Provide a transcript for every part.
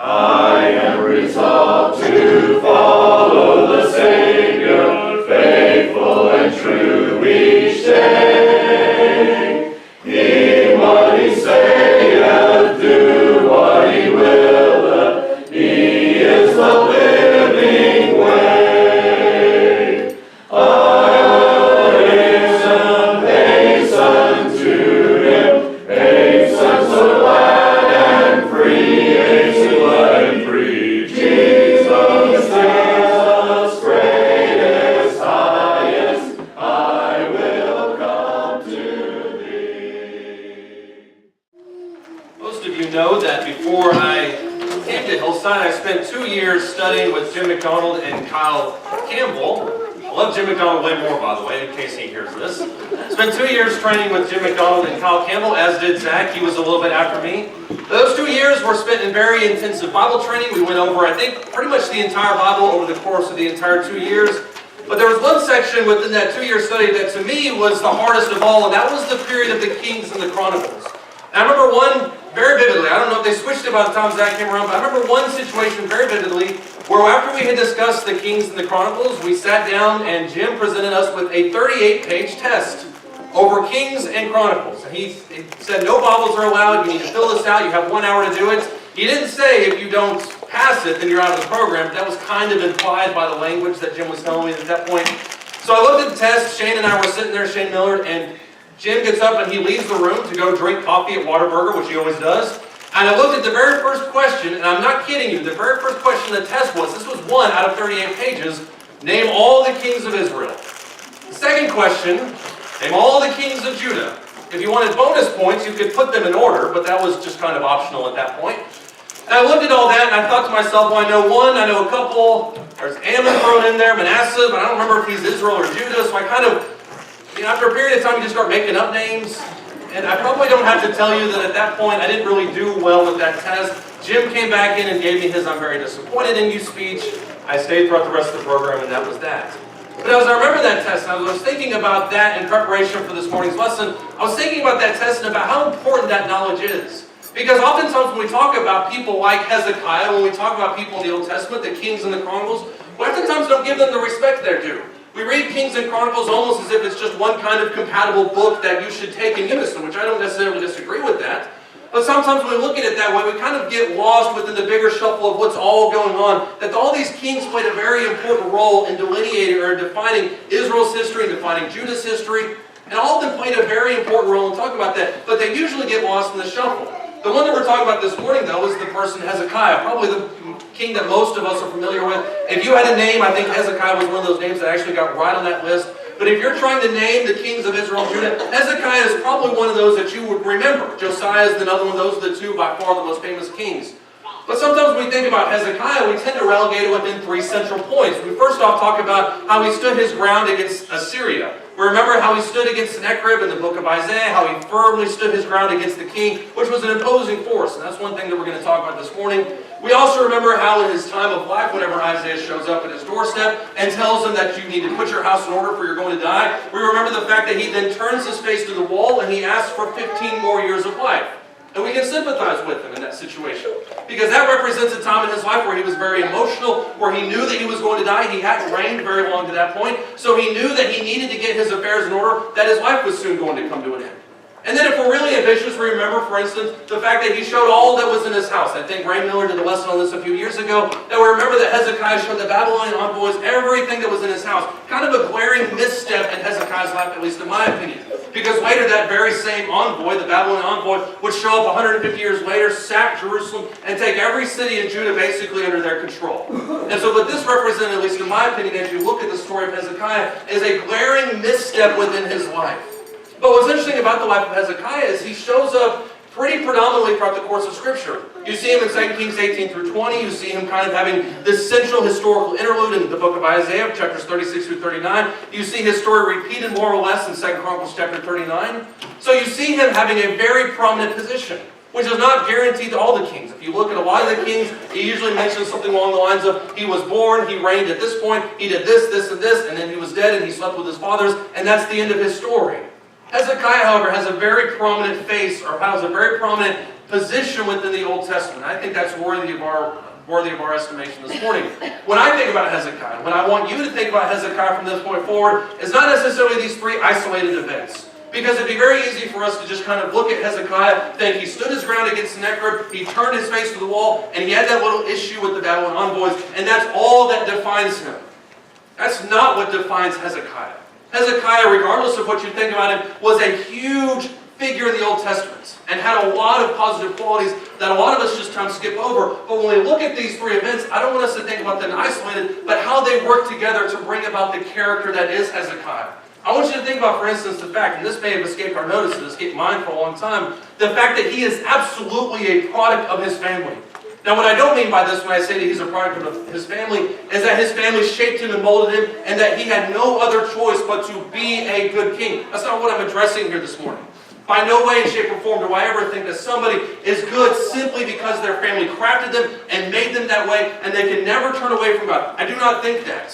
I am resolved to follow the Savior, faithful and true each day. Hear what he saith, do what he willeth, he is the living way. Hasten to him, hasten so glad and free, hasten glad and free. Jesus, greatest, highest, I will come to thee. Most of you know that before I came to Hillside, I spent 2 years studying with Jim McDonald and Kyle Campbell. I love Jim McDonald way more, by the way, in case he hears this. Spent 2 years training with Jim McDonald and Kyle Campbell, as did Zach. He was a little bit after me. Those 2 years were spent in very intensive Bible training. We went over, I think, pretty much the entire Bible over the course of the entire 2 years. But there was one section within that 2-year study that to me was the hardest of all, and that was the period of the Kings and the Chronicles. And I remember one very vividly. I don't know if they switched it by the time Zach came around, but I remember one situation very vividly where after we had discussed the Kings and the Chronicles, we sat down and Jim presented us with a 38-page test over Kings and Chronicles. And he said no Bibles are allowed, you need to fill this out, you have 1 hour to do it. He didn't say if you don't pass it, then you're out of the program. But that was kind of implied by the language that Jim was telling me at that point. So I looked at the test, Shane and I were sitting there, Shane Millard, and Jim gets up and he leaves the room to go drink coffee at Whataburger, which he always does. And I looked at the very first question, and I'm not kidding you, the very first question of the test was, this was 1 out of 38 pages, name all the kings of Israel. The second question, name all the kings of Judah. If you wanted bonus points, you could put them in order, but that was just kind of optional at that point. And I looked at all that, and I thought to myself, well, I know one, I know a couple, there's Ammon thrown in there, Manasseh, but I don't remember if he's Israel or Judah, so I kind of, after a period of time, you just start making up names. And I probably don't have to tell you that at that point, I didn't really do well with that test. Jim came back in and gave me his "I'm very disappointed in you" speech. I stayed throughout the rest of the program, and that was that. But as I remember that test, and I was thinking about that in preparation for this morning's lesson, I was thinking about that test and about how important that knowledge is. Because oftentimes when we talk about people like Hezekiah, when we talk about people in the Old Testament, the Kings and the Chronicles, we oftentimes don't give them the respect they're due. We read Kings and Chronicles almost as if it's just one kind of compatible book that you should take in unison, which I don't necessarily disagree with that. But sometimes when we look at it that way, we kind of get lost within the bigger shuffle of what's all going on. That all these kings played a very important role in delineating or defining Israel's history and defining Judah's history. And all of them played a very important role in talking about that. But they usually get lost in the shuffle. The one that we're talking about this morning, though, is the person Hezekiah, probably the king that most of us are familiar with. If you had a name, I think Hezekiah was one of those names that actually got right on that list. But if you're trying to name the kings of Israel and Judah, Hezekiah is probably one of those that you would remember. Josiah is another one. Those are the two by far the most famous kings. But sometimes when we think about Hezekiah, we tend to relegate it within 3 central points. We first off talk about how he stood his ground against Assyria. We remember how he stood against Sennacherib in the book of Isaiah, how he firmly stood his ground against the king, which was an imposing force. And that's one thing that we're going to talk about this morning. We also remember how in his time of life, whenever Isaiah shows up at his doorstep and tells him that you need to put your house in order for you're going to die, we remember the fact that he then turns his face to the wall and he asks for 15 more years of life. And we can sympathize with him in that situation. Because that represents a time in his life where he was very emotional, where he knew that he was going to die. He hadn't reigned very long to that point. So he knew that he needed to get his affairs in order, that his life was soon going to come to an end. And then if we're really ambitious, we remember, for instance, the fact that he showed all that was in his house. I think Ray Miller did a lesson on this a few years ago, that we remember that Hezekiah showed the Babylonian envoys everything that was in his house. Kind of a glaring misstep in Hezekiah's life, at least in my opinion. Because later that very same envoy, the Babylonian envoy, would show up 150 years later, sack Jerusalem, and take every city in Judah basically under their control. And so what this represented, at least in my opinion, as you look at the story of Hezekiah, is a glaring misstep within his life. But what's interesting about the life of Hezekiah is he shows up pretty predominantly throughout the course of Scripture. You see him in 2 Kings 18 through 20. You see him kind of having this central historical interlude in the book of Isaiah, chapters 36 through 39. You see his story repeated more or less in 2 Chronicles chapter 39. So you see him having a very prominent position, which is not guaranteed to all the kings. If you look at a lot of the kings, he usually mentions something along the lines of, he was born, he reigned at this point, he did this, this, and this, and then he was dead and he slept with his fathers, and that's the end of his story. Hezekiah, however, has a very prominent face, or has a very prominent position within the Old Testament. I think that's worthy of our estimation this morning. When I think about Hezekiah, when I want you to think about Hezekiah from this point forward, it's not necessarily these three isolated events. Because it'd be very easy for us to just kind of look at Hezekiah, think he stood his ground against Sennacherib, he turned his face to the wall, and he had that little issue with the Babylon envoys, and that's all that defines him. That's not what defines Hezekiah. Hezekiah, regardless of what you think about him, was a huge figure in the Old Testament and had a lot of positive qualities that a lot of us just kind of skip over. But when we look at these three events, I don't want us to think about them isolated, but how they work together to bring about the character that is Hezekiah. I want you to think about, for instance, the fact, and this may have escaped our notice, it escaped mine for a long time, the fact that he is absolutely a product of his family. Now, what I don't mean by this when I say that he's a product of his family is that his family shaped him and molded him and that he had no other choice but to be a good king. That's not what I'm addressing here this morning. By no way, shape, or form do I ever think that somebody is good simply because their family crafted them and made them that way and they can never turn away from God. I do not think that.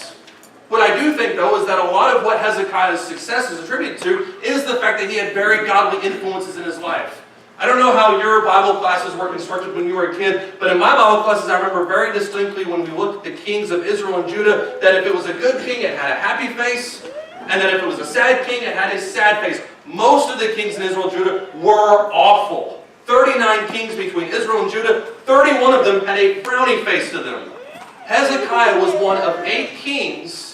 What I do think, though, is that a lot of what Hezekiah's success is attributed to is the fact that he had very godly influences in his life. I don't know how your Bible classes were constructed when you were a kid, but in my Bible classes I remember very distinctly when we looked at the kings of Israel and Judah, that if it was a good king, it had a happy face, and that if it was a sad king, it had a sad face. Most of the kings in Israel and Judah were awful. 39 kings between Israel and Judah, 31 of them had a frowny face to them. Hezekiah was one of 8 kings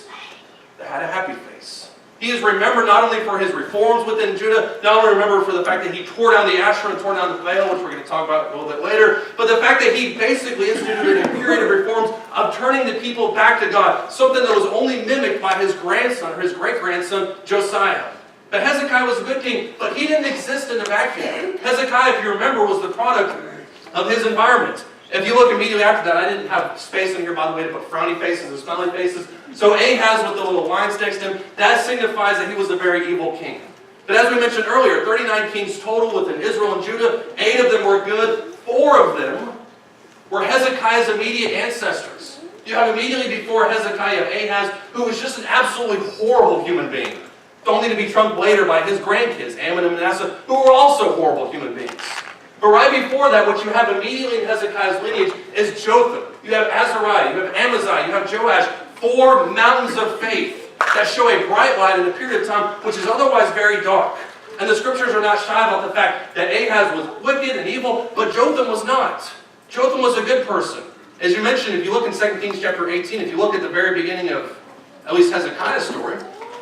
that had a happy face. He is remembered not only for his reforms within Judah, not only remembered for the fact that he tore down the Asherah and tore down the Baal, which we're going to talk about a little bit later, but the fact that he basically instituted a period of reforms of turning the people back to God, something that was only mimicked by his grandson, or his great-grandson, Josiah. But Hezekiah was a good king, but he didn't exist in a vacuum. Hezekiah, if you remember, was the product of his environment. If you look immediately after that, I didn't have space in here, by the way, to put frowny faces and smiling faces. So Ahaz with the little lines next to him, that signifies that he was a very evil king. But as we mentioned earlier, 39 kings total within Israel and Judah. 8 of them were good. 4 of them were Hezekiah's immediate ancestors. You have immediately before Hezekiah Ahaz, who was just an absolutely horrible human being, only to be trumped later by his grandkids, Ammon and Manasseh, who were also horrible human beings. But right before that, what you have immediately in Hezekiah's lineage is Jotham. You have Azariah, you have Amaziah, you have Joash, 4 mountains of faith that show a bright light in a period of time which is otherwise very dark. And the scriptures are not shy about the fact that Ahaz was wicked and evil, but Jotham was not. Jotham was a good person. As you mentioned, if you look in 2 Kings chapter 18, if you look at the very beginning of at least Hezekiah's story,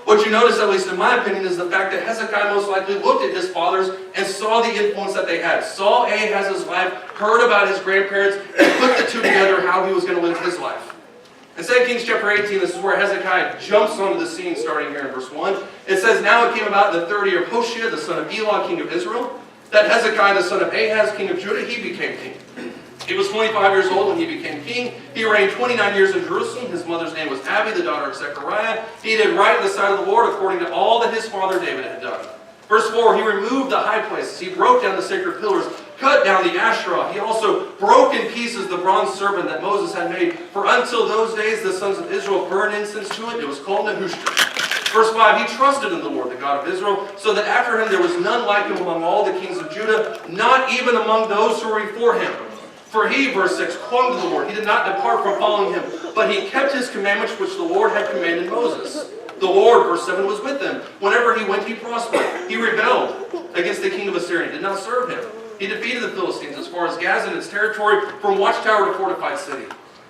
what you notice, at least in my opinion, is the fact that Hezekiah most likely looked at his fathers and saw the influence that they had. Saw Ahaz's life, heard about his grandparents, and put the two together how he was going to live his life. In 2 Kings chapter 18, this is where Hezekiah jumps onto the scene starting here in verse 1. It says, "Now it came about in the 30th year of Hoshea, the son of Elah, king of Israel, that Hezekiah, the son of Ahaz, king of Judah, he became king. He was 25 years old when he became king. He reigned 29 years in Jerusalem. His mother's name was Abi, the daughter of Zechariah. He did right in the sight of the Lord according to all that his father David had done." Verse 4, he removed the high places. He broke down the sacred pillars, cut down the Asherah. He also broke in pieces the bronze serpent that Moses had made. For until those days the sons of Israel burned incense to it. It was called Nehushtan. Verse 5, he trusted in the Lord, the God of Israel, so that after him there was none like him among all the kings of Judah, not even among those who were before him. For he, verse 6, clung to the Lord. He did not depart from following him, but he kept his commandments which the Lord had commanded Moses. The Lord, verse 7, was with him. Whenever he went, he prospered. He rebelled against the king of Assyria, did not serve him. He defeated the Philistines as far as Gaza and its territory, from watchtower to fortified city.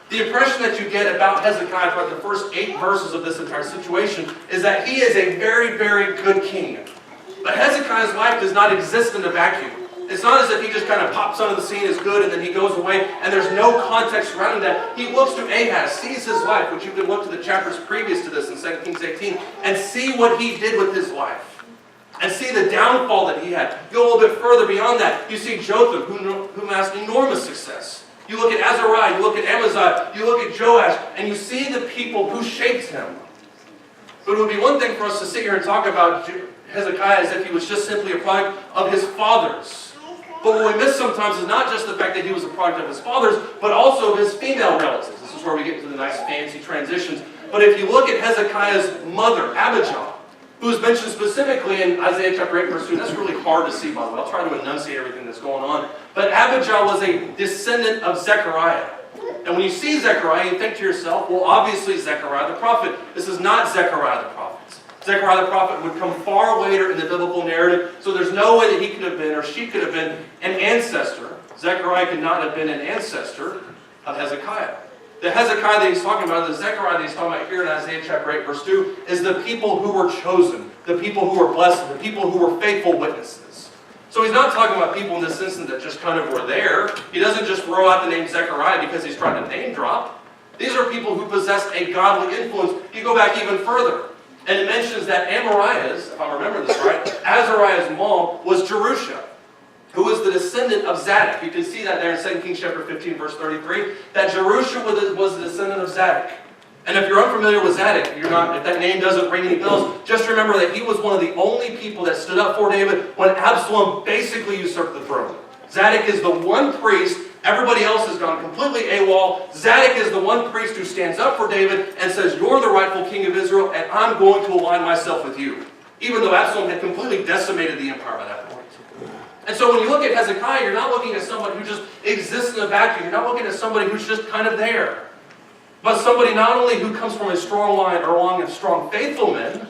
The impression that you get about Hezekiah throughout the first 8 verses of this entire situation is that he is a very, very good king. But Hezekiah's life does not exist in a vacuum. It's not as if he just kind of pops onto the scene as good and then he goes away and there's no context surrounding that. He looks to Ahaz, sees his life, which you can look to the chapters previous to this in 2 Kings 18, and see what he did with his life. And see the downfall that he had. Go a little bit further beyond that. You see Jotham, who amassed enormous success. You look at Azariah, you look at Amaziah, you look at Joash, and you see the people who shaped him. But it would be one thing for us to sit here and talk about Hezekiah as if he was just simply a product of his fathers. But what we miss sometimes is not just the fact that he was a product of his fathers, but also of his female relatives. This is where we get to the nice fancy transitions. But if you look at Hezekiah's mother, Abijah, who is mentioned specifically in Isaiah chapter 8, verse 2. That's really hard to see, by the way. I'll try to enunciate everything that's going on. But Abijah was a descendant of Zechariah. And when you see Zechariah, you think to yourself, well, obviously Zechariah the prophet. This is not Zechariah the prophet. Zechariah the prophet would come far later in the biblical narrative, so there's no way that he could have been, or she could have been, an ancestor. Zechariah could not have been an ancestor of Hezekiah. The Hezekiah that he's talking about, the Zechariah that he's talking about here in Isaiah chapter 8, verse 2, is the people who were chosen, the people who were blessed, the people who were faithful witnesses. So he's not talking about people in this instance that just kind of were there. He doesn't just throw out the name Zechariah because he's trying to name drop. These are people who possessed a godly influence. You go back even further, and it mentions that Amariah's, if I remember this right, Azariah's mom was Jerusha, who was the descendant of Zadok. You can see that there in 2 Kings chapter 15, verse 33, that Jerusha was the descendant of Zadok. And if you're unfamiliar with Zadok, if that name doesn't ring any bells, just remember that he was one of the only people that stood up for David when Absalom basically usurped the throne. Zadok is the one priest. Everybody else has gone completely AWOL. Zadok is the one priest who stands up for David and says, you're the rightful king of Israel, and I'm going to align myself with you. Even though Absalom had completely decimated the empire by that point. And so when you look at Hezekiah, you're not looking at somebody who just exists in a vacuum. You're not looking at somebody who's just kind of there. But somebody not only who comes from a strong line or a line of strong faithful men,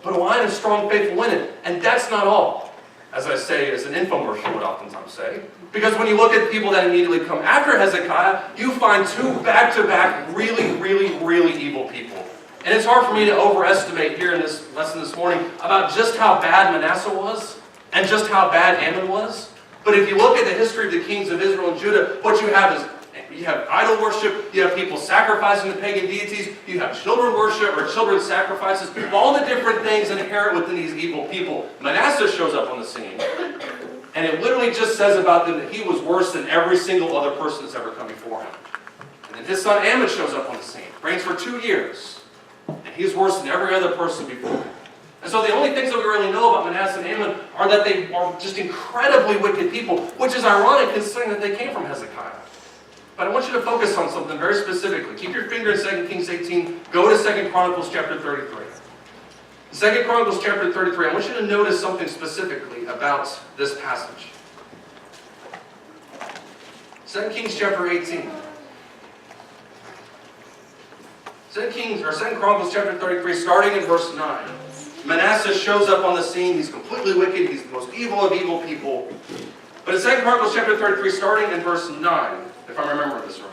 but a line of strong faithful women. And that's not all. As I say, as an infomercial would oftentimes say. Because when you look at people that immediately come after Hezekiah, you find two back-to-back really, really, really evil people. And it's hard for me to overestimate here in this lesson this morning about just how bad Manasseh was and just how bad Ammon was. But if you look at the history of the kings of Israel and Judah, what you have is you have idol worship, you have people sacrificing to pagan deities, you have children worship or children's sacrifices, all the different things inherent within these evil people. Manasseh shows up on the scene, and it literally just says about them that he was worse than every single other person that's ever come before him. And then his son Ammon shows up on the scene, reigns for 2 years, and he's worse than every other person before him. And so the only things that we really know about Manasseh and Ammon are that they are just incredibly wicked people, which is ironic considering that they came from Hezekiah. But I want you to focus on something very specifically. Keep your finger in 2 Kings 18. Go to 2 Chronicles chapter 33. 2 Chronicles chapter 33. I want you to notice something specifically about this passage. 2 Kings chapter 18. 2 Chronicles chapter 33, starting in verse 9. Manasseh shows up on the scene. He's completely wicked. He's the most evil of evil people. But in 2 Chronicles chapter 33, starting in verse 9, if I'm remembering this right.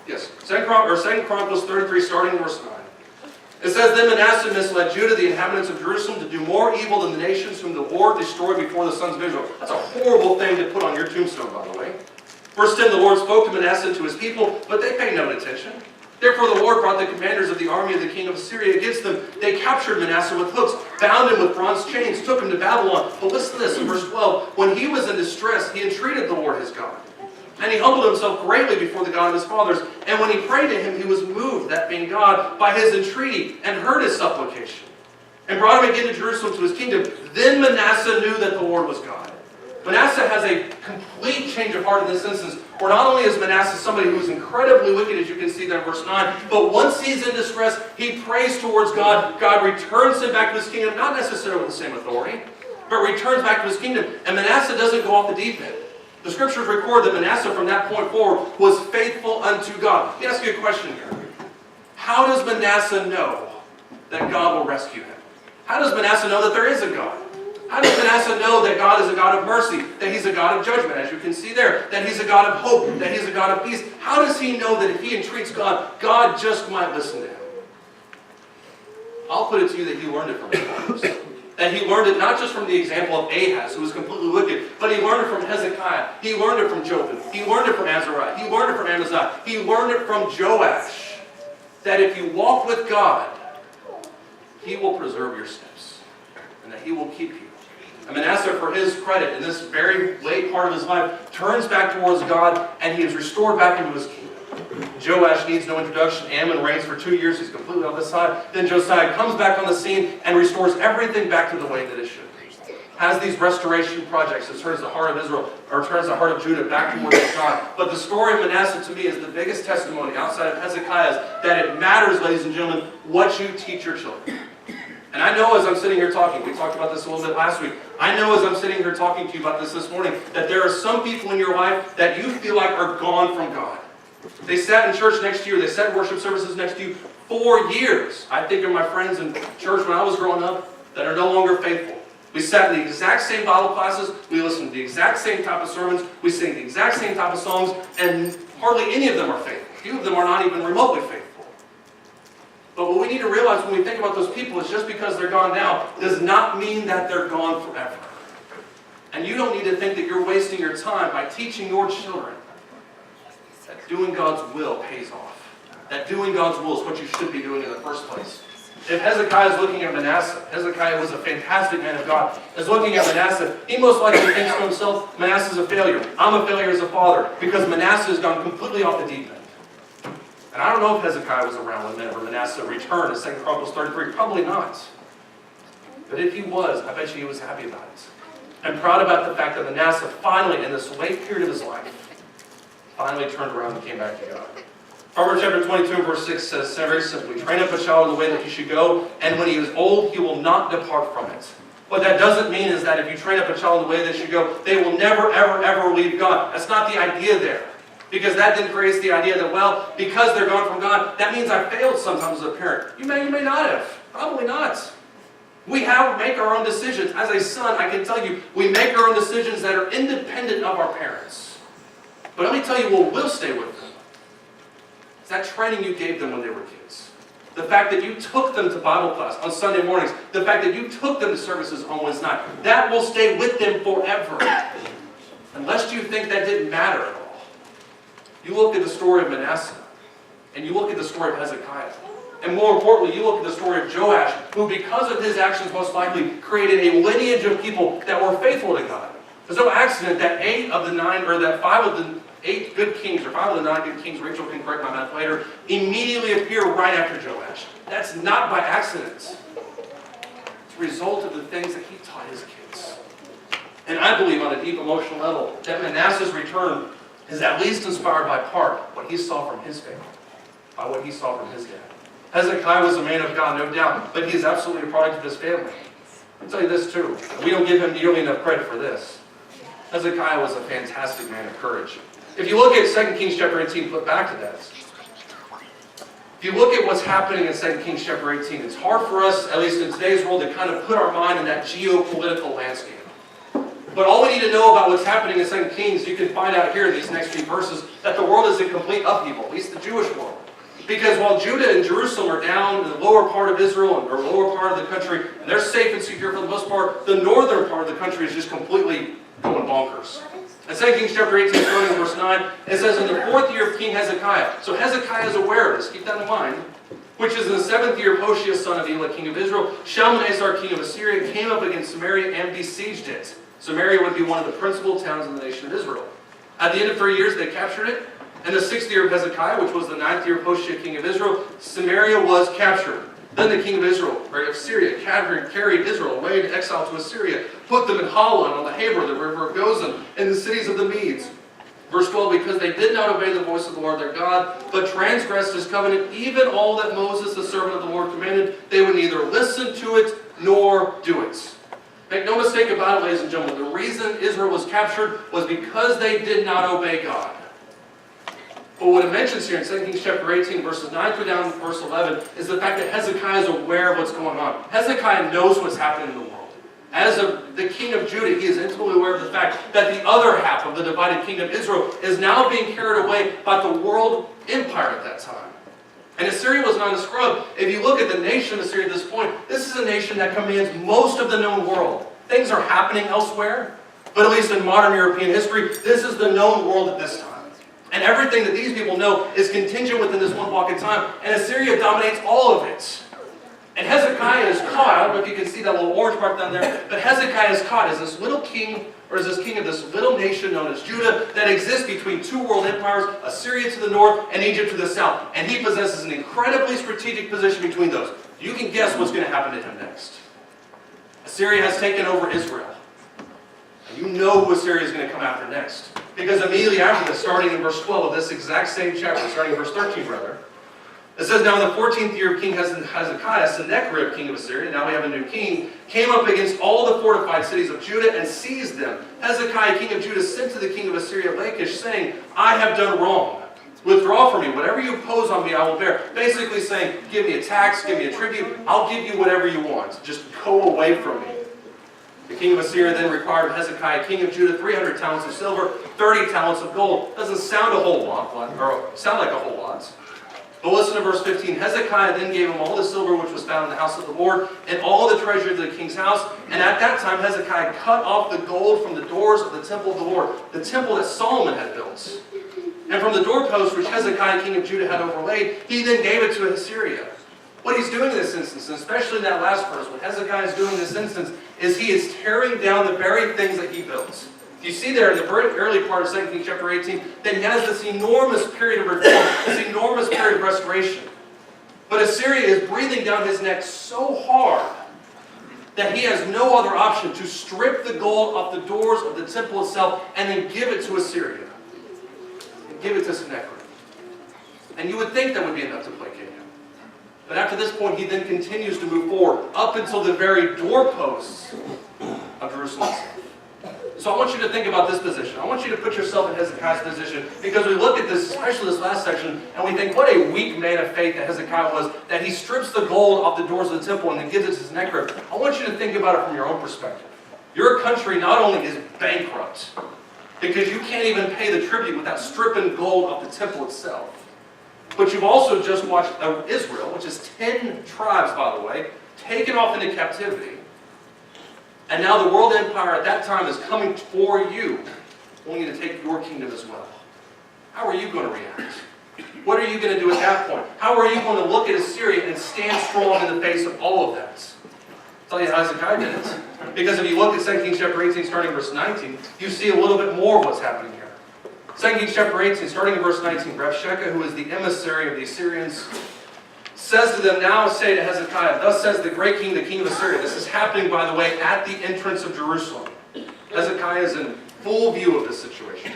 Yes, 2 Chronicles 33, starting in verse 9. It says, Then Manasseh misled Judah, the inhabitants of Jerusalem, to do more evil than the nations whom the Lord destroyed before the sons of Israel. That's a horrible thing to put on your tombstone, by the way. Verse 10, the Lord spoke to Manasseh and to his people, but they paid no attention. Therefore the Lord brought the commanders of the army of the king of Assyria against them. They captured Manasseh with hooks, bound him with bronze chains, took him to Babylon. But listen to this in verse 12. When he was in distress, he entreated the Lord his God. And he humbled himself greatly before the God of his fathers. And when he prayed to him, he was moved, that being God, by his entreaty, and heard his supplication. And brought him again to Jerusalem to his kingdom. Then Manasseh knew that the Lord was God. Manasseh has a complete change of heart in this instance, where not only is Manasseh somebody who is incredibly wicked, as you can see there in verse 9, but once he's in distress, he prays towards God. God returns him back to his kingdom, not necessarily with the same authority, but returns back to his kingdom. And Manasseh doesn't go off the deep end. The scriptures record that Manasseh from that point forward was faithful unto God. Let me ask you a question here. How does Manasseh know that God will rescue him? How does Manasseh know that there is a God? How does Manasseh know that God is a God of mercy, that he's a God of judgment, as you can see there, that he's a God of hope, that he's a God of peace? How does he know that if he entreats God, God just might listen to him? I'll put it to you that he learned it from his fathers. That he learned it not just from the example of Ahaz, who was completely wicked, but he learned it from Hezekiah. He learned it from Jotham. He learned it from Azariah. He learned it from Amaziah. He learned it from Joash. That if you walk with God, he will preserve your steps. And that he will keep you. And Manasseh, for his credit, in this very late part of his life, turns back towards God, and he is restored back into his kingdom. Joash needs no introduction. Ammon reigns for 2 years. He's completely on this side. Then Josiah comes back on the scene and restores everything back to the way that it should be. Has these restoration projects that turns the heart of Israel, or turns the heart of Judah back towards God. But the story of Manasseh to me is the biggest testimony outside of Hezekiah's that it matters, ladies and gentlemen, what you teach your children. And I know as I'm sitting here talking, we talked about this a little bit last week, I know as I'm sitting here talking to you about this morning, that there are some people in your life that you feel like are gone from God. They sat in church next to you, or they sat in worship services next to you for years. I think of my friends in church when I was growing up that are no longer faithful. We sat in the exact same Bible classes, we listened to the exact same type of sermons, we sing the exact same type of songs, and hardly any of them are faithful. Few of them are not even remotely faithful. But what we need to realize when we think about those people is just because they're gone now does not mean that they're gone forever. And you don't need to think that you're wasting your time by teaching your children that doing God's will pays off. That doing God's will is what you should be doing in the first place. If Hezekiah is looking at Manasseh, Hezekiah was a fantastic man of God, is looking at Manasseh, he most likely thinks to himself, Manasseh's a failure. I'm a failure as a father because Manasseh has gone completely off the deep end. And I don't know if Hezekiah was around whenever Manasseh returned to 2 Chronicles 33. Probably not. But if he was, I bet you he was happy about it. I'm proud about the fact that Manasseh finally, in this late period of his life, finally turned around and came back to God. Proverbs chapter 22 verse 6 says very simply, train up a child in the way that he should go, and when he is old, he will not depart from it. What that doesn't mean is that if you train up a child in the way they should go, they will never, ever, ever leave God. That's not the idea there. Because that then creates the idea that, well, because they're gone from God, that means I failed sometimes as a parent. You may not have. Probably not. We make our own decisions. As a son, I can tell you, we make our own decisions that are independent of our parents. But let me tell you what will stay with them. It's that training you gave them when they were kids. The fact that you took them to Bible class on Sunday mornings. The fact that you took them to services on Wednesday night. That will stay with them forever. Unless you think that didn't matter at all. You look at the story of Manasseh, and you look at the story of Hezekiah. And more importantly, you look at the story of Joash, who because of his actions most likely created a lineage of people that were faithful to God. There's no accident that 5 of the 8 good kings, or 5 of the 9 good kings, Rachel can correct my math later, immediately appear right after Joash. That's not by accident. It's a result of the things that he taught his kids. And I believe on a deep emotional level that Manasseh's return is at least inspired by part what he saw from his family, by what he saw from his dad. Hezekiah was a man of God, no doubt, but he is absolutely a product of his family. I'll tell you this too, we don't give him nearly enough credit for this. Hezekiah was a fantastic man of courage. If you look at 2 Kings chapter 18, flip back to that. If you look at what's happening in 2 Kings chapter 18, it's hard for us, at least in today's world, to kind of put our mind in that geopolitical landscape. But all we need to know about what's happening in 2 Kings, you can find out here in these next few verses, that the world is in complete upheaval, at least the Jewish world. Because while Judah and Jerusalem are down in the lower part of Israel, or lower part of the country, and they're safe and secure for the most part, the northern part of the country is just completely going bonkers. In 2 Kings chapter 18, starting in verse 9, it says, in the 4th year of King Hezekiah. So Hezekiah is aware of this, keep that in mind. Which is in the 7th year of Hoshea, son of Elah, king of Israel, Shalmaneser, king of Assyria, came up against Samaria and besieged it. Samaria would be one of the principal towns in the nation of Israel. At the end of 3 years, they captured it. In the 6th year of Hezekiah, which was the 9th year of Hoshea, king of Israel, Samaria was captured. Then the king of Syria carried Israel away into exile to Assyria, put them in Holon on the Habor, the river of Gozan, in the cities of the Medes. Verse 12, because they did not obey the voice of the Lord their God, but transgressed his covenant, even all that Moses, the servant of the Lord, commanded, they would neither listen to it nor do it. Make no mistake about it, ladies and gentlemen, the reason Israel was captured was because they did not obey God. But what it mentions here in 2 Kings chapter 18, verses 9 through down to verse 11, is the fact that Hezekiah is aware of what's going on. Hezekiah knows what's happening in the world. As the king of Judah, he is intimately aware of the fact that the other half of the divided kingdom, Israel, is now being carried away by the world empire at that time. And Assyria was not a scrub. If you look at the nation of Assyria at this point, this is a nation that commands most of the known world. Things are happening elsewhere, but at least in modern European history, this is the known world at this time. And everything that these people know is contingent within this one block of time, and Assyria dominates all of it. And Hezekiah is caught, I don't know if you can see that little orange mark down there, but Hezekiah is caught as this little king, or as this king of this little nation known as Judah, that exists between two world empires, Assyria to the north and Egypt to the south. And he possesses an incredibly strategic position between those. You can guess what's going to happen to him next. Assyria has taken over Israel. And you know who Assyria is going to come after next. Because immediately after this, starting in verse 12 of this exact same chapter, starting in verse 13 rather, It says, now in the 14th year of King Hezekiah, Sennacherib, king of Assyria, now we have a new king, came up against all the fortified cities of Judah and seized them. Hezekiah, king of Judah, sent to the king of Assyria, Lachish, saying, I have done wrong. Withdraw from me. Whatever you impose on me, I will bear. Basically saying, give me a tax, give me a tribute, I'll give you whatever you want. Just go away from me. The king of Assyria then required Hezekiah, king of Judah, 300 talents of silver, 30 talents of gold. Doesn't sound a whole lot, or sound like a whole lot. But listen to verse 15. Hezekiah then gave him all the silver which was found in the house of the Lord, and all the treasure of the king's house. And at that time Hezekiah cut off the gold from the doors of the temple of the Lord, the temple that Solomon had built. And from the doorposts which Hezekiah, king of Judah, had overlaid, he then gave it to Assyria. What he's doing in this instance, and especially in that last verse, what Hezekiah is doing in this instance, is he is tearing down the very things that he built. You see there in the very early part of 2 Kings chapter 18, that he has this enormous period of reform, this enormous period of restoration. But Assyria is breathing down his neck so hard that he has no other option to strip the gold off the doors of the temple itself and then give it to Assyria. And give it to Sennacherib. And you would think that would be enough to placate him. But after this point, he then continues to move forward up until the very doorposts of Jerusalem itself. So I want you to think about this position. I want you to put yourself in Hezekiah's position, because we look at this, especially this last section, and we think what a weak man of faith that Hezekiah was, that he strips the gold off the doors of the temple and then gives it to Sennacherib. I want you to think about it from your own perspective. Your country not only is bankrupt, because you can't even pay the tribute without stripping gold off the temple itself, but you've also just watched Israel, which is 10 tribes, by the way, taken off into captivity. And now the world empire at that time is coming for you, wanting to take your kingdom as well. How are you going to react? What are you going to do at that point? How are you going to look at Assyria and stand strong in the face of all of that? I'll tell you how Hezekiah did it. Because if you look at 2 Kings chapter 18, starting verse 19, you see a little bit more of what's happening here. 2 Kings chapter 18, starting in verse 19, Rabshakeh, who is the emissary of the Assyrians, says to them, now say to Hezekiah, thus says the great king, the king of Assyria. This is happening, by the way, at the entrance of Jerusalem. Hezekiah is in full view of this situation.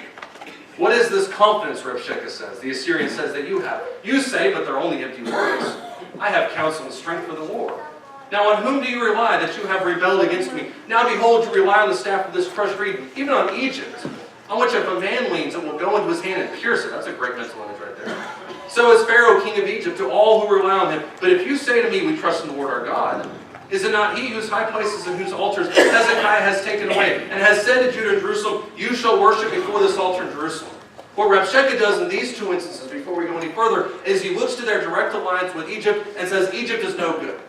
What is this confidence, Rabshakeh says, the Assyrian says, that you have? You say, but they're only empty words. I have counsel and strength for the war. Now on whom do you rely that you have rebelled against me? Now behold, you rely on the staff of this crushed reed, even on Egypt, on which if a man leans, it will go into his hand and pierce it. That's a great mental image right there. So is Pharaoh, king of Egypt, to all who rely on him. But if you say to me, we trust in the Lord our God, is it not he whose high places and whose altars Hezekiah has taken away, and has said to Judah and Jerusalem, you shall worship before this altar in Jerusalem? What Rabshakeh does in these two instances, before we go any further, is he looks to their direct alliance with Egypt and says, Egypt is no good.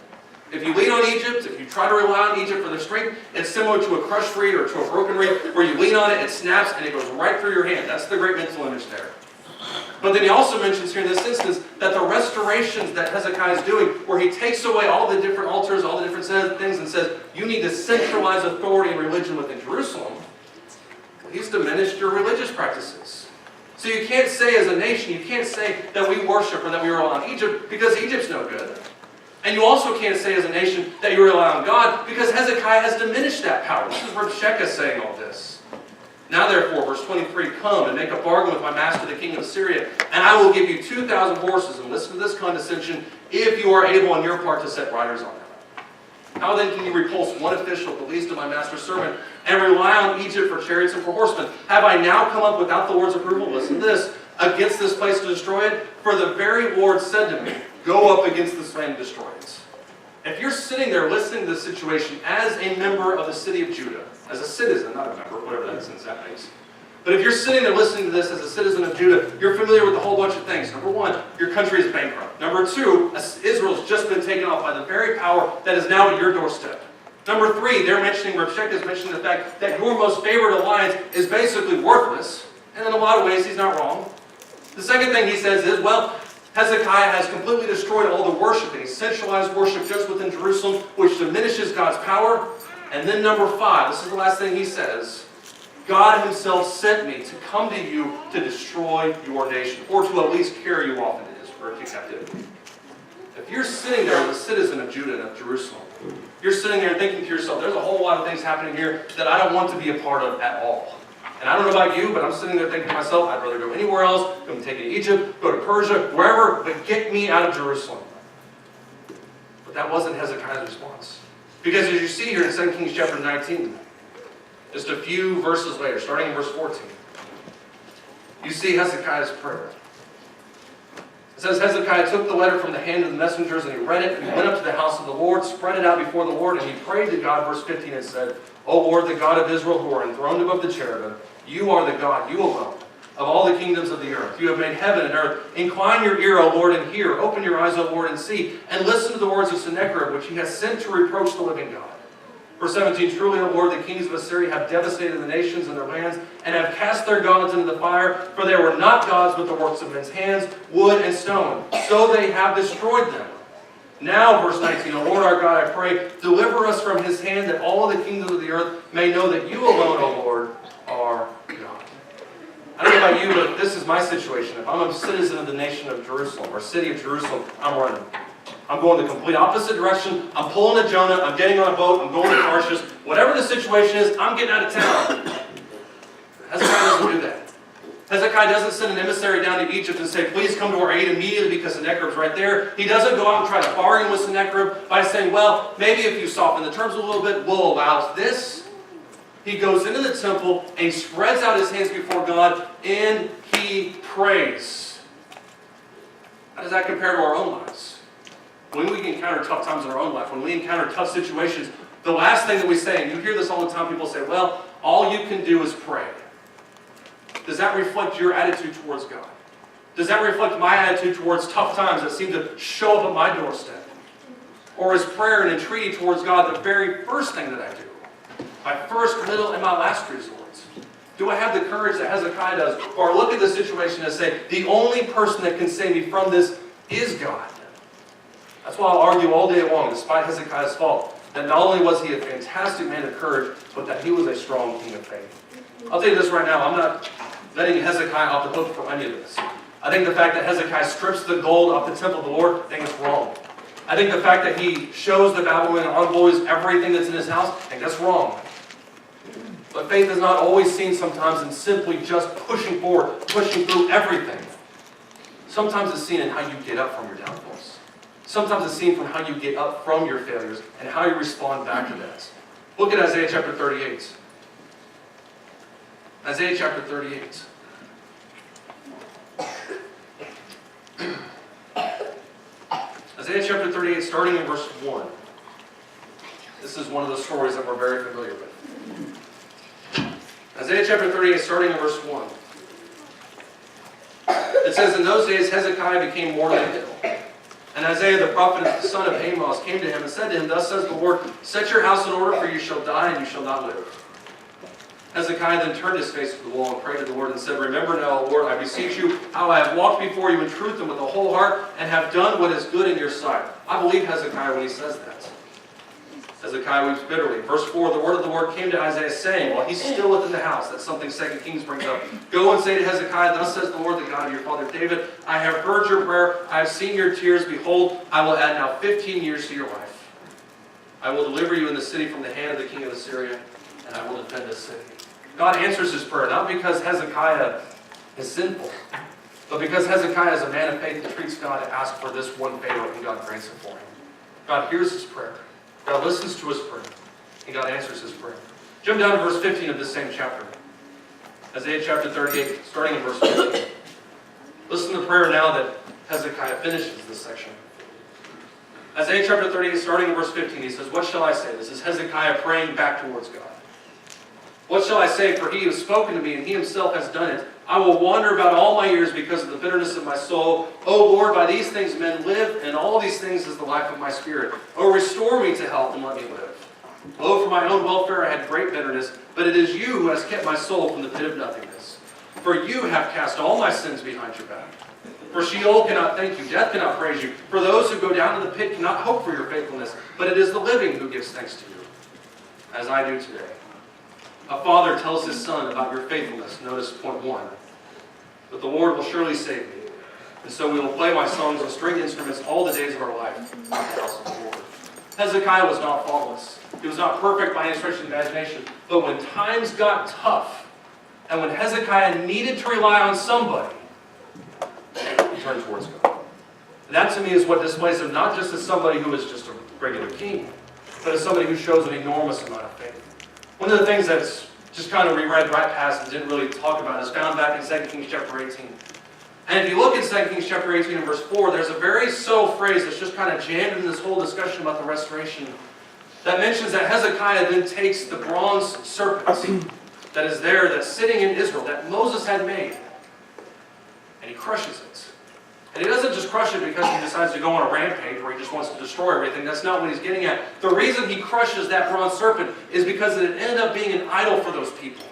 If you lean on Egypt, if you try to rely on Egypt for their strength, it's similar to a crushed reed or to a broken reed, where you lean on it, it snaps, and it goes right through your hand. That's the great mental image there. But then he also mentions here in this instance that the restorations that Hezekiah is doing, where he takes away all the different altars, all the different things, and says, you need to centralize authority and religion within Jerusalem, he's diminished your religious practices. So you can't say as a nation, you can't say that we worship or that we rely on Egypt, because Egypt's no good. And you also can't say as a nation that you rely on God, because Hezekiah has diminished that power. This is Rabshakeh saying all this. Now therefore, verse 23, come and make a bargain with my master the king of Assyria, and I will give you 2,000 horses, and listen to this condescension, if you are able on your part to set riders on them. How then can you repulse one official, the least of my master's servant, and rely on Egypt for chariots and for horsemen? Have I now come up without the Lord's approval, listen to this, against this place to destroy it? For the very Lord said to me, go up against this land and destroy it. If you're sitting there listening to this situation as a member of the city of Judah, as a citizen, not a member, whatever that sense that makes. But if you're sitting there listening to this as a citizen of Judah, you're familiar with a whole bunch of things. Number one, your country is bankrupt. Number two, Israel's just been taken off by the very power that is now at your doorstep. Number three, Rabshakeh is mentioning the fact that your most favored alliance is basically worthless. And in a lot of ways, he's not wrong. The second thing he says is, well, Hezekiah has completely destroyed all the worship, and he centralized worship just within Jerusalem, which diminishes God's power. And then number five, this is the last thing he says, God himself sent me to come to you to destroy your nation, or to at least carry you off into captivity. If you're sitting there as a citizen of Judah and of Jerusalem, you're sitting there thinking to yourself, there's a whole lot of things happening here that I don't want to be a part of at all. And I don't know about you, but I'm sitting there thinking to myself, I'd rather go anywhere else, go and take it to Egypt, go to Persia, wherever, but get me out of Jerusalem. But that wasn't Hezekiah's response. Because as you see here in 2 Kings chapter 19, just a few verses later, starting in verse 14, you see Hezekiah's prayer. It says, Hezekiah took the letter from the hand of the messengers, and he read it, and he went up to the house of the Lord, spread it out before the Lord, and he prayed to God, verse 15, and said, O Lord, the God of Israel, who are enthroned above the cherubim, you are the God, you alone, of all the kingdoms of the earth. You have made heaven and earth. Incline your ear, O Lord, and hear. Open your eyes, O Lord, and see. And listen to the words of Sennacherib, which he has sent to reproach the living God. Verse 17, truly, O Lord, the kings of Assyria have devastated the nations and their lands, and have cast their gods into the fire, for they were not gods but the works of men's hands, wood and stone. So they have destroyed them. Now, verse 19, O Lord our God, I pray, deliver us from his hand, that all the kingdoms of the earth may know that you alone, O Lord, are God. I don't know about you, but this is my situation. If I'm a citizen of the nation of Jerusalem, or city of Jerusalem, I'm running. I'm going the complete opposite direction. I'm pulling a Jonah. I'm getting on a boat. I'm going to Tarshish. Whatever the situation is, I'm getting out of town. Hezekiah doesn't do that. Hezekiah doesn't send an emissary down to Egypt and say, please come to our aid immediately because Sennacherib's right there. He doesn't go out and try to bargain with Sennacherib by saying, well, maybe if you soften the terms a little bit, we'll allow this. He goes into the temple and he spreads out his hands before God and he prays. How does that compare to our own lives? When we encounter tough times in our own life, when we encounter tough situations, the last thing that we say, and you hear this all the time, people say, well, all you can do is pray. Does that reflect your attitude towards God? Does that reflect my attitude towards tough times that seem to show up at my doorstep? Or is prayer and entreaty towards God the very first thing that I do? My first, middle, and my last resort? Do I have the courage that Hezekiah does? Or look at the situation and say, the only person that can save me from this is God? That's why I'll argue all day long, despite Hezekiah's fault, that not only was he a fantastic man of courage, but that he was a strong king of faith. I'll tell you this right now, I'm not letting Hezekiah off the hook for any of this. I think the fact that Hezekiah strips the gold off the temple of the Lord, I think it's wrong. I think the fact that he shows the Babylonian envoys everything that's in his house, I think that's wrong. But faith is not always seen sometimes in simply just pushing forward, pushing through everything. Sometimes it's seen in how you get up from your downfalls. Sometimes it's seen from how you get up from your failures and how you respond back to that. Look at Isaiah chapter 38. Isaiah chapter 38. Isaiah chapter 38, starting in verse 1. This is one of the stories that we're very familiar with. Isaiah chapter 38, starting in verse 1. It says, in those days Hezekiah became mortally ill. And Isaiah the prophet, the son of Amos, came to him and said to him, thus says the Lord, set your house in order, for you shall die and you shall not live. Hezekiah then turned his face to the wall and prayed to the Lord and said, remember now, O Lord, I beseech you, how I have walked before you in truth and with a whole heart, and have done what is good in your sight. I believe Hezekiah when he says that. Hezekiah weeps bitterly. Verse 4, the word of the Lord came to Isaiah, saying, while he's still within the house, that's something 2 Kings brings up, go and say to Hezekiah, thus says the Lord, the God of your father David, I have heard your prayer, I have seen your tears, behold, I will add now 15 years to your life. I will deliver you in the city from the hand of the king of Assyria, and I will defend this city. God answers his prayer, not because Hezekiah is sinful, but because Hezekiah is a man of faith that treats God to ask for this one favor, and God grants it for him. God hears his prayer. God listens to his prayer, and God answers his prayer. Jump down to verse 15 of this same chapter. Isaiah chapter 38, starting in verse 15. Listen to the prayer now that Hezekiah finishes this section. Isaiah chapter 38, starting in verse 15, he says, what shall I say? This is Hezekiah praying back towards God. What shall I say? For he has spoken to me, and he himself has done it. I will wander about all my years because of the bitterness of my soul. O Lord, by these things men live, and all these things is the life of my spirit. O restore me to health and let me live. O for my own welfare I had great bitterness, but it is you who has kept my soul from the pit of nothingness. For you have cast all my sins behind your back. For Sheol cannot thank you, death cannot praise you. For those who go down to the pit cannot hope for your faithfulness, but it is the living who gives thanks to you, as I do today. A father tells his son about your faithfulness. Notice point 1. But the Lord will surely save me. And so we will play my songs on stringed instruments all the days of our life in the house of the Lord. Hezekiah was not faultless. He was not perfect by any stretch of the imagination. But when times got tough, And when Hezekiah needed to rely on somebody, he turned towards God. And that to me is what displays him not just as somebody who is just a regular king, but as somebody who shows an enormous amount of faith. One of the things that's just kind of we read right past and didn't really talk about is found back in 2 Kings chapter 18. And if you look at 2 Kings chapter 18 and verse 4, there's a very subtle phrase that's just kind of jammed in this whole discussion about the restoration that mentions that Hezekiah then takes the bronze serpent that is there, that's sitting in Israel, that Moses had made, and he crushes it. And he doesn't just crush it because he decides to go on a rampage where he just wants to destroy everything. That's not what he's getting at. The reason he crushes that bronze serpent is because it ended up being an idol for those people.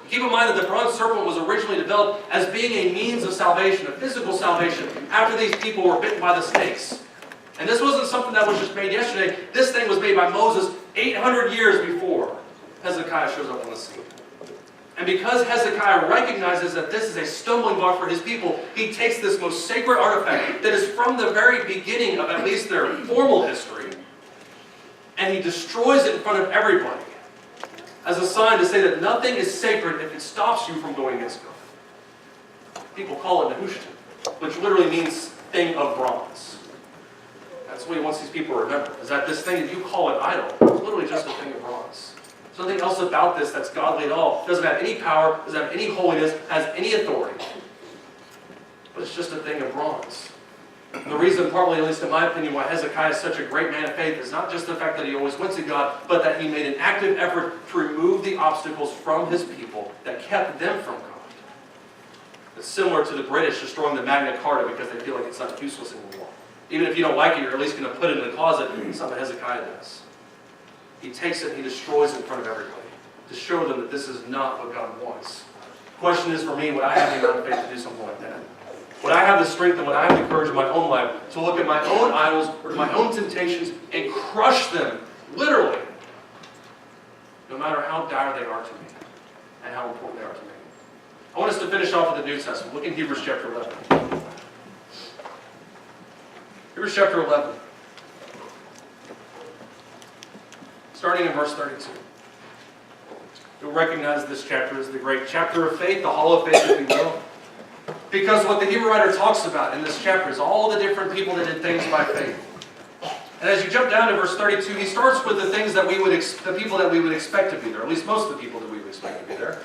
Keep in mind that the bronze serpent was originally developed as being a means of salvation, a physical salvation, after these people were bitten by the snakes. And this wasn't something that was just made yesterday. This thing was made by Moses 800 years before Hezekiah shows up on the scene. And because Hezekiah recognizes that this is a stumbling block for his people, he takes this most sacred artifact that is from the very beginning of at least their formal history, and he destroys it in front of everybody as a sign to say that nothing is sacred if it stops you from going against God. People call it Nehushtan, which literally means thing of bronze. That's what he wants these people to remember, is that this thing that you call an idol is literally just a thing of bronze. There's nothing else about this that's godly at all. It doesn't have any power, doesn't have any holiness, has any authority. But it's just a thing of bronze. And the reason, partly, at least in my opinion, why Hezekiah is such a great man of faith is not just the fact that he always went to God, but that he made an active effort to remove the obstacles from his people that kept them from God. It's similar to the British destroying the Magna Carta because they feel like it's not useless anymore. Even if you don't like it, you're at least going to put it in the closet. It's something Hezekiah does. He takes it and he destroys it in front of everybody to show them that this is not what God wants. The question is for me, would I have the amount of faith to do something like that? Would I have the strength and would I have the courage in my own life to look at my own idols or to my own temptations and crush them, literally, no matter how dire they are to me and how important they are to me? I want us to finish off with the New Testament. Look in Hebrews chapter 11. Hebrews chapter 11. Starting in verse 32. You'll recognize this chapter as the great chapter of faith, the hall of faith, if you will. Because what the Hebrew writer talks about in this chapter is all the different people that did things by faith. And as you jump down to verse 32, he starts with the things that the people that we would expect to be there, at least most of the people that we would expect to be there.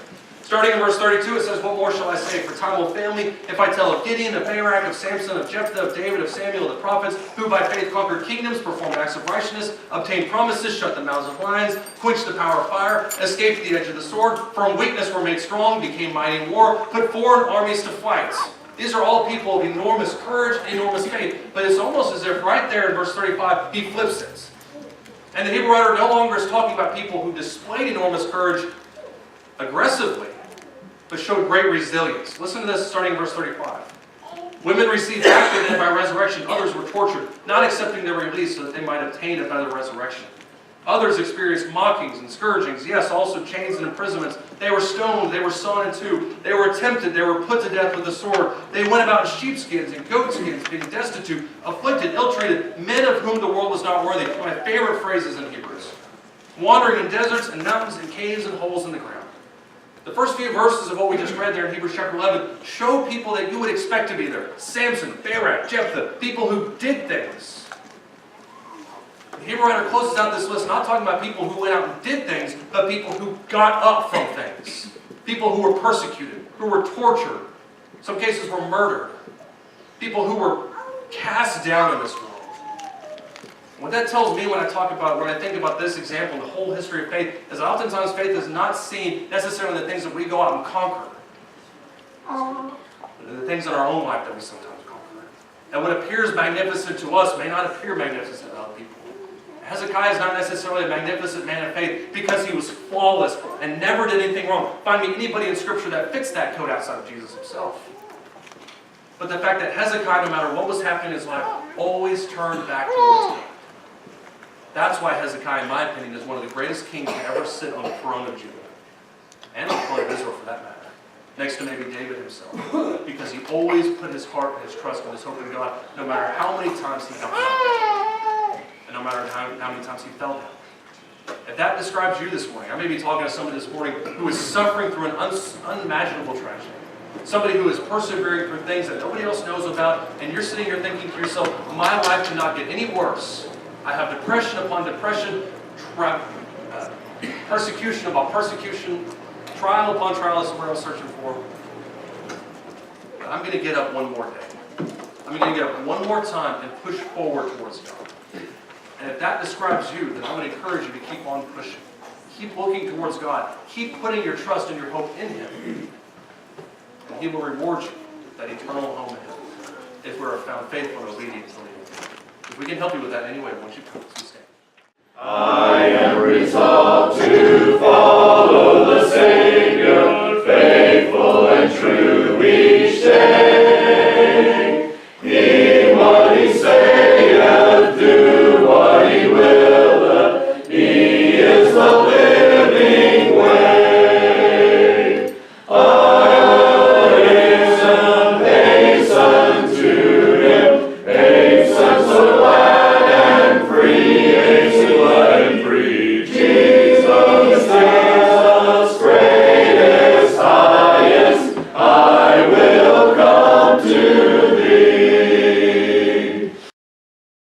Starting in verse 32, it says, "What more shall I say? For time will fail me if I tell of Gideon, of Barak, of Samson, of Jephthah, of David, of Samuel, of the prophets, who by faith conquered kingdoms, performed acts of righteousness, obtained promises, shut the mouths of lions, quenched the power of fire, escaped the edge of the sword, from weakness were made strong, became mighty in war, put foreign armies to flight." These are all people of enormous courage and enormous faith. But it's almost as if right there in verse 35, he flips it. And the Hebrew writer no longer is talking about people who displayed enormous courage aggressively, but showed great resilience. Listen to this starting in verse 35. "Women received after them by resurrection. Others were tortured, not accepting their release so that they might obtain a better resurrection. Others experienced mockings and scourgings, yes, also chains and imprisonments. They were stoned, they were sawn in two. They were tempted, they were put to death with the sword. They went about in sheepskins and goatskins, being destitute, afflicted, ill-treated, men of whom the world was not worthy." One of my favorite phrases in Hebrews. "Wandering in deserts and mountains and caves and holes in the ground." The first few verses of what we just read there in Hebrews chapter 11 show people that you would expect to be there. Samson, Barak, Jephthah, people who did things. The Hebrew writer closes out this list not talking about people who went out and did things, but people who got up from things. People who were persecuted, who were tortured, in some cases were murdered. People who were cast down in this world. What that tells me when I think about this example, the whole history of faith, is that oftentimes faith is not seen necessarily in the things that we go out and conquer, but in the things in our own life that we sometimes conquer. And what appears magnificent to us may not appear magnificent to other people. Hezekiah is not necessarily a magnificent man of faith because he was flawless and never did anything wrong. Find me anybody in Scripture that fits that code outside of Jesus himself. But the fact that Hezekiah, no matter what was happening in his life, always turned back towards God. That's why Hezekiah, in my opinion, is one of the greatest kings to ever sit on the throne of Judah. And on the throne of Israel, for that matter. Next to maybe David himself. Because he always put his heart and his trust and his hope in God, no matter how many times he got knocked down. And no matter how many times he fell down. If that describes you this morning, I may be talking to somebody this morning who is suffering through an unimaginable tragedy. Somebody who is persevering through things that nobody else knows about, and you're sitting here thinking to yourself, my life cannot get any worse. I have depression upon depression, persecution upon persecution, trial upon trial is what I was searching for. But I'm going to get up one more day. I'm going to get up one more time and push forward towards God. And if that describes you, then I would encourage you to keep on pushing. Keep looking towards God. Keep putting your trust and your hope in Him. And He will reward you with that eternal home in Him if we are found faithful and obedient to Him. If we can help you with that in any way, won't you come? Please stand. I am resolved to follow the Savior, faithful and true each day.